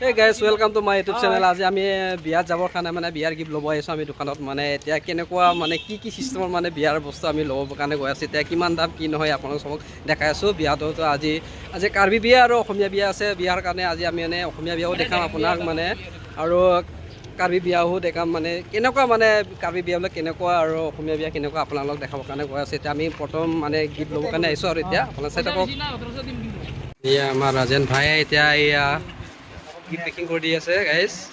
Hey guys, welcome to my YouTube channel. আজি আমি বিয়াত যাবৰ কাৰণে মানে বিয়াৰ গিফ্ট ল'ব আহিছোঁ আমি দোকানত মানে এতিয়া কেনেকুৱা মানে কি চিষ্টেমৰ মানে বিয়াৰ বস্তু আমি ল'ব কাৰণে গৈ আছোঁ এতিয়া কিমান দাম কি নহয় আপোনালোক সবক দেখাই আছোঁ বিয়াটো আজি কাৰ্বি বিয়া আৰু অসমীয়া বিয়া আছে বিয়াৰ কাৰণে আজি আমি মানে অসমীয়া বিয়াও দেখাম আপোনাক মানে আৰু কাৰ্বি বিয়াও দেখাম মানে কেনেকুৱা মানে কাৰ্বি বিয়াবিলাক কেনেকুৱা আৰু অসমীয়া বিয়া কেনেকুৱা আপোনালোক দেখাবৰ কাৰণে গৈ আছোঁ এতিয়া আমি প্ৰথম মানে গিফ্ট ল'বৰ কাৰণে আহিছোঁ আৰু এতিয়া আপোনালোক চাই থাকক এয়া আমাৰ ৰাজেন ভাই এতিয়া এয়া Keep picking for DS, guys.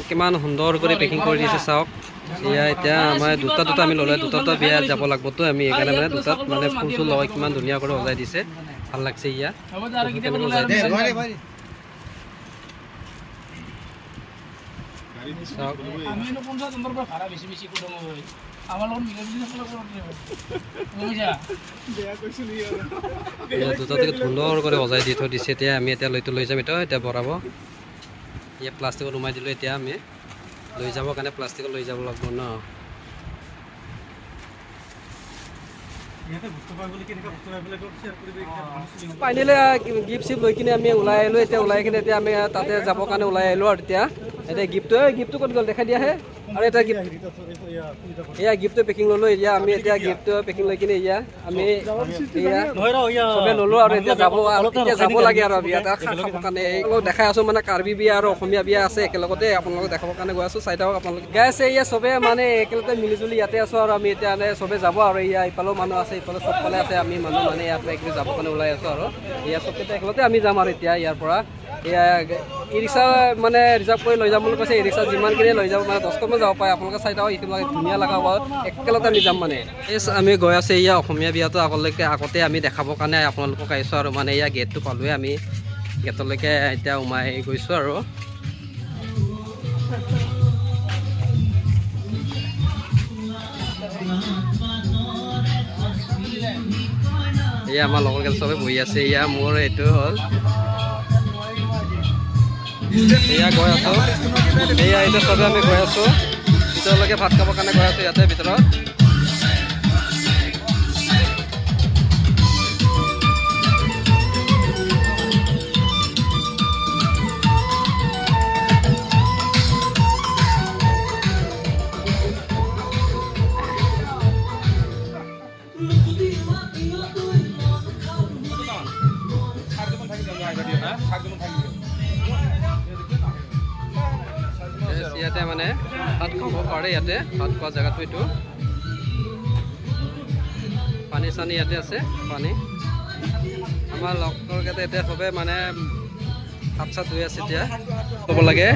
কিমান সুন্দৰ কৰি পেকিং কৰি দিছে চাওক এতিয়া আমাৰ দুটা আমি ল'লে দুটা বিয়াত যাব লাগবতো আমি এইকাৰণে মানে দুটাত মানে ফুল চুল লগাই কিমান ধুনীয়া কৰি সজাই দিছে ভাল লাগছে ইয়া দুটা সুন্দৰ কৰি সজাই দি থৈ দিছে এতিয়া আমি এতিয়া লৈ যাম এতিয়া ভৰাব ইয়ে প্লাষ্টিকত উমাই দিলোঁ এতিয়া আমি লৈ যাবৰ কাৰণে প্লাষ্টিকত লৈ যাব লাগিব ন ফাইনেলি গিফ্ট চিফ্ট লৈ কিনে আমি ওলাই আহিলোঁ এতিয়া ওলাই কিনে এতিয়া আমি তাতে যাবৰ কাৰণে ওলাই আহিলোঁ আৰু এতিয়া গিফ্টটো ক'ত গ'ল দেখাই দিয়াহে আৰু এটা এয়া গিফ্টটো পেকিং ল'লোঁ এতিয়া আমি এতিয়া গিফ্টটো পেকিং লৈ কিনে এয়া আমি চবে ল'লোঁ আৰু এতিয়া যাব লাগে আৰু বিয়া এটা খাবৰ কাৰণে এইবিলাক দেখাই আছোঁ মানে কাৰ্বি বিয়া আৰু অসমীয়া বিয়া আছে একেলগতে আপোনালোকক দেখাবৰ কাৰণে গৈ আছোঁ চাই থাকক আপোনালোকে গাইছে এয়া চবে মানে একেলগতে মিলিজুলি ইয়াতে আছোঁ আৰু আমি এতিয়া চবে যাব আৰু এয়া ইফালেও মানুহ আছে ইফালে চবফালে আছে আমি মানুহ মানে ইয়াৰ পৰা একদিন যাবৰ কাৰণে ওলাই আছোঁ আৰু এয়া চবকেইটা একেলগতে আমি যাম আৰু এতিয়া ইয়াৰ পৰা এয়া ই ৰিক্সা মানে ৰিজাৰ্ভ কৰি লৈ যাম বুলি কৈছে ই ৰিক্সা যিমানখিনি লৈ যাব মানে 10 যাব পাৰে আপোনালোকে চাই থাকক এইটো ধুনীয়া লগা হ'ব একেলগতে আমি যাম মানে আমি গৈ আছোঁ এয়া অসমীয়া বিয়াটো আগতে আমি দেখাবৰ কাৰণে আপোনালোকক আহিছোঁ আৰু মানে এয়া গেটটো পালোঁৱে আমি গেটলৈকে এতিয়া সোমাই গৈছোঁ আৰু এয়া আমাৰ লগৰকেইটা চবে বহি আছে এয়া মোৰ এইটো হ'ল এয়া গৈ আছোঁ এয়া এতিয়া চবে আমি গৈ আছোঁ ভিতৰলৈকে ভাত খাবৰ কাৰণে গৈ আছোঁ ইয়াতে ভিতৰত ইয়াতে মানে ভাত খাব পাৰে ইয়াতে ভাত খোৱা জেগাটো এইটো পানী চানী ইয়াতে আছে পানী আমাৰ লগৰকেইটা এতিয়া চবে মানে ভাত চাত ধুই আছে এতিয়া ল'ব লাগে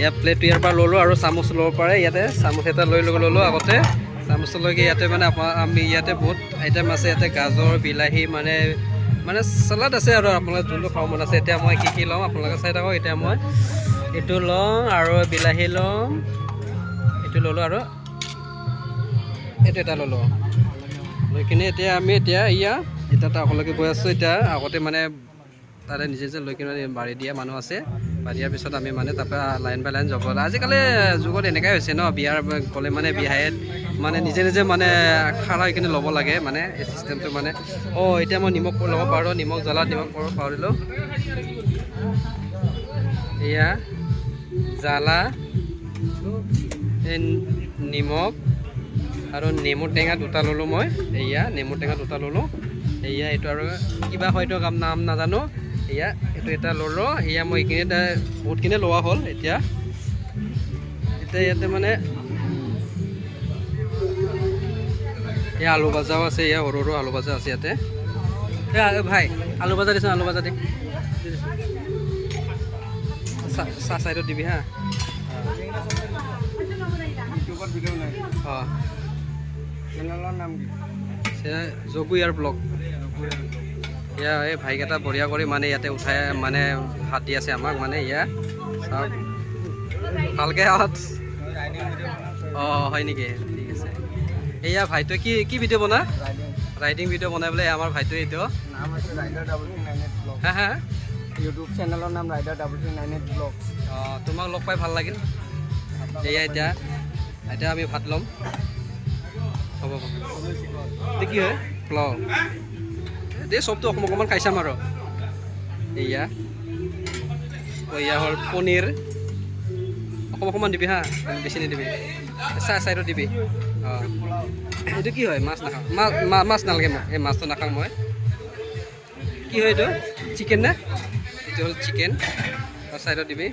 ইয়াত প্লেটটো ইয়াৰ পৰা ল'লোঁ আৰু চামুচ ল'ব পাৰে ইয়াতে চামুচ এটা ল'লোঁ আগতে চামুচলৈকে ইয়াতে মানে আমি ইয়াতে বহুত আইটেম আছে ইয়াতে গাজৰ বিলাহী মানে চালাড আছে আৰু আপোনালোকে যোনটো খাব মন আছে এতিয়া মই কি ল'ম আপোনালোকে চাই থাকক এতিয়া মই এইটো লওঁ আৰু বিলাহী ল'ম এইটো ল'লোঁ আৰু এইটো এটা ল'লোঁ লৈ কিনে এতিয়া আমি এতিয়া তাকলৈকে গৈ আছোঁ এতিয়া আগতে মানে তাতে নিজে লৈ কিনে বাঢ়ি দিয়া মানুহ আছে বাঢ়ি দিয়াৰ পিছত আমি মানে তাৰপৰা লাইন বাই লাইন যাব লাগে আজিকালি যুগত এনেকুৱাই হৈছে ন বিয়াৰ গ'লে মানে বিয়াত মানে নিজে মানে খাৰা এইখিনি ল'ব লাগে মানে এই চিষ্টেমটো মানে এতিয়া মই নিমখ ল'ব পাৰোঁ নিমখ জ্বলা নিমখ পাৰিলোঁ এয়া জ্বালা নিমখ আৰু নেমু টেঙা 2টা ল'লোঁ মই এয়া নেমু টেঙা 2টা ল'লোঁ এয়া এইটো আৰু কিবা হয়তো নাম নাজানো এয়া এইটো এটা ল'লোঁ এয়া মই এইখিনি বহুতখিনি লোৱা হ'ল এতিয়া ইয়াতে মানে এয়া আলু ভাজাও আছে এয়া সৰু সৰু আলু ভাজা আছে ইয়াতে ভাই আলু ভাজা দিছোঁ আলু ভাজা দি চাহ চাইডত দিবি হা অঁ চেনেলৰ নাম কি জগুয়াৰ ব্লগ এয়া এই ভাইকেইটা বঢ়িয়া কৰি মানে ইয়াতে উঠাই মানে ভাত দি আছে আমাক মানে এয়া চাওক ভালকৈ হাত অঁ হয় নেকি ঠিক আছে এয়া ভাইটোৱে কি ভিডিঅ' বনা ৰাইডিং ভিডিঅ' বনাই বোলে আমাৰ ভাইটোৱে এইটো নাম আছে ৰাইডাৰ 338 হা হা ইউটিউব চেনেলৰ নাম ৰাইডাৰ 338 ব্লগ অঁ তোমাক লগ পাই ভাল লাগিল এয়া এতিয়া আমি ভাত ল'ম হ'ব কি হয় পোলাও দে চবটো অকণমান খাই চাম আৰু এয়া হ'ল পনীৰ অকণমান দিবি হা বেছি নিদিবি চাইডত দিবি অঁ এইটো কি হয় মাছ নাখাওঁ মাছ নালাগে মই এই মাছটো নাখাওঁ মই কি হয় এইটো চিকেন নে এইটো হ'ল চিকেন চাইডত দিবি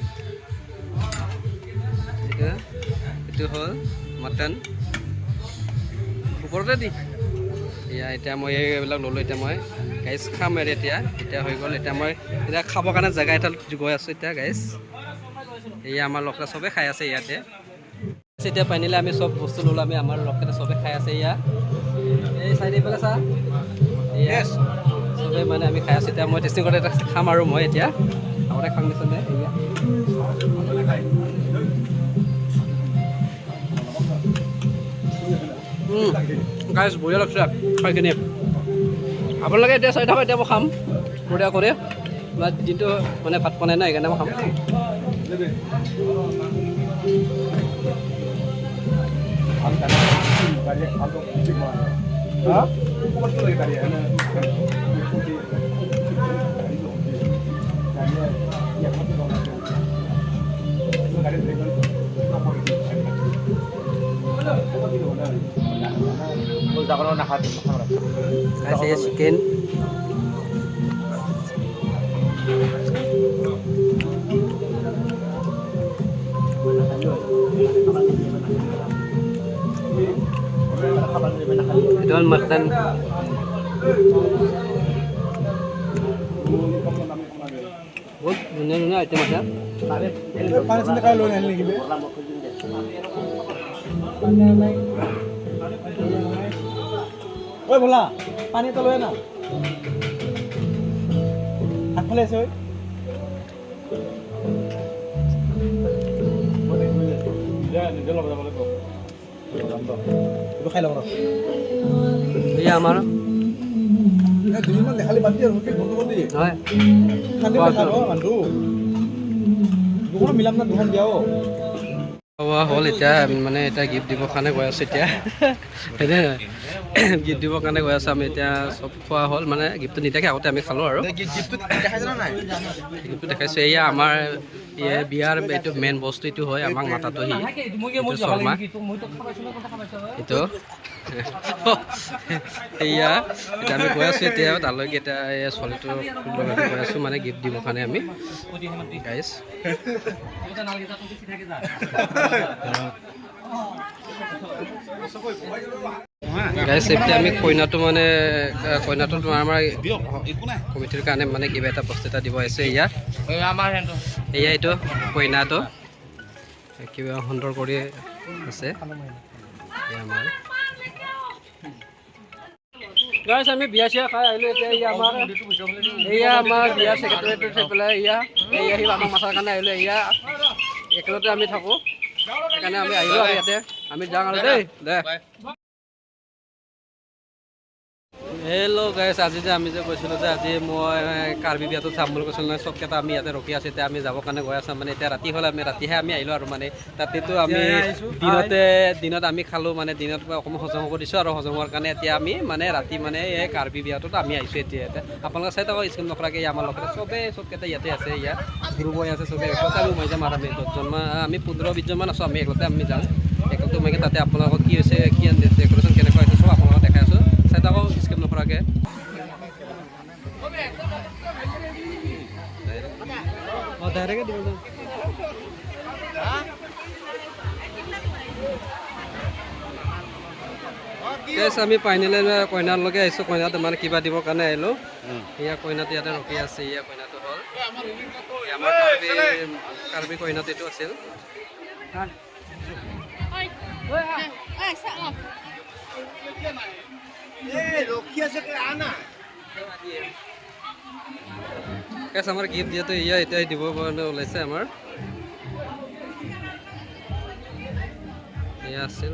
এইটো হ'ল মটন ওপৰতে দি এতিয়া মই এইবিলাক ল'লোঁ এতিয়া মই গাইজ খাম আৰু এতিয়া হৈ গ'ল এতিয়া মই খাবৰ কাৰণে জেগা এটা গৈ আছোঁ এতিয়া গাইজ এয়া আমাৰ লগতে চবেই খাই আছে ইয়াতে এতিয়া পানিলে আমি চব বস্তু ল'লোঁ আমি আমাৰ লগতে চবেই খাই আছে এয়া এই চাইডে পেলাই চা চবেই মানে আমি খাই আছোঁ এতিয়া মই টেষ্টিং কৰি এটা খাম আৰু মই এতিয়া আগতে খাম নিচিনা এয়া গাইজ বঢ়িয়া লাগছে খাই কিনে আপোনালোকে এতিয়া চাই থাকক এতিয়া মই খাম বঢ়িয়া কৰি দিনটো মানে ভাত বনাই নাই সেইকাৰণে মই খাম saya chicken itu mutton ini item apa? Panas ini kalau ini lagi be. Oi bola, pani to loe na. Aphale ase oi. Itu khai log. Iya amar. দুইমান দেখালি বাদ দিয়া ৰুটি বন্ধ কৰি দিয়ে হয় খালি দেখা ৰ মানুহ দুখন মিলাম না দুখন দিয়াও হ'ল এতিয়া মানে এতিয়া গিফ্ট দিবৰ কাৰণে গৈ আছোঁ এতিয়া গিফ্ট দিবৰ কাৰণে গৈ আছোঁ আমি এতিয়া চব খোৱা হ'ল মানে গিফ্টটো নিদিয়াকৈ আগতে আমি খালোঁ আৰু গিফ্টটো দেখাইছোঁ এয়া আমাৰ বিয়াৰ এইটো মেইন বস্তু এইটো হয় আমাক মাতাটো শৰ্মা এইটো এয়া এতিয়া আমি গৈ আছোঁ এতিয়া তালৈকে এতিয়া এই ছোৱালীটো গৈ আছোঁ মানে গিফ্ট দিবৰ কাৰণে আমি গাইজ গাইজ এতিয়া আমি কইনাটো মানে কইনাটো আমাৰ কমিটিৰ কাৰণে মানে কিবা এটা বস্তু এটা দিব আহিছে এয়া এয়া এইটো কইনাটো কিবা সুন্দৰ কৰি আছে আমাৰ গাইজ আমি বিয়া চিয়া খাই আহিলোঁ এতিয়া এয়া আমাৰ বিয়া ছেক্ৰেটাৰীটো থৈ পেলাই এয়া আহি আমাক মাথাৰ কাৰণে আহিলোঁ এয়া একেলগতে আমি থাকোঁ সেইকাৰণে আমি আহিলোঁ আৰু ইয়াতে আমি যাওঁ আৰু দেই দে হেল্ল' গাইজ আজি যে আমি যে কৈছিলোঁ যে আজি মই কাৰ্বি বিয়াটো চাম বুলি কৈছিলোঁ নহয় চবকেইটা আমি ইয়াতে ৰখি আছোঁ এতিয়া আমি যাবৰ কাৰণে গৈ আছোঁ মানে এতিয়া ৰাতি হ'ল আমি ৰাতিহে আমি আহিলোঁ আৰু মানে তাতেতো আমি দিনত আমি খালোঁ মানে দিনত অকণমান হজম হ'ব দিছোঁ আৰু হজম হোৱাৰ কাৰণে এতিয়া আমি মানে ৰাতি মানে এই কাৰ্বি বিয়াটোত আমি আহিছোঁ এতিয়া ইয়াতে আপোনালোকে চাই থাকক স্ক্ৰীন নকৰাকৈ আমাৰ লগতে চবকেইটা ইয়াতে আছে ইয়াত গ্ৰুপ হৈ আছে চবেই একলতে আমি সোমাই যাম আৰু আমি 10জনমান আমি 15-20জনমান আছোঁ আমি একলতে আমি যাম সাইকেলটো মই তাতে আপোনালোকক কি হৈছে কি ডেক'ৰেশ্যন কেনেকুৱা হৈছে চব আপোনালোকক দেখাই আছোঁ চাই থাকক স্কিপ নকৰাকৈ অঁ ডাইৰেক্টে দিব যাম আমি পাইনিলে কইনালৈকে আহিছোঁ কইনাটো মানে কিবা দিবৰ কাৰণে আহিলোঁ এয়া কইনাটো ইয়াতে ৰখি আছে এয়া কইনাটো হ'ল আমাৰ কাৰ্বি কইনাটো এইটো আছিল আমাৰ গিফ্ট যিহেতু এয়া এতিয়াই দিব কাৰণে ওলাইছে আমাৰ এয়া আছিল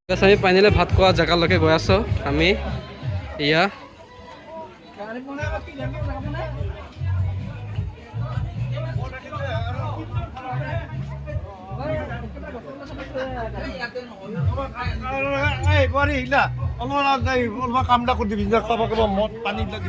আমি পাইনিলে ভাত খোৱা জেগালৈকে গৈ আছোঁ আমি এয়া কামটা কৰি দিবি খাব খাব মদ পানী দিবি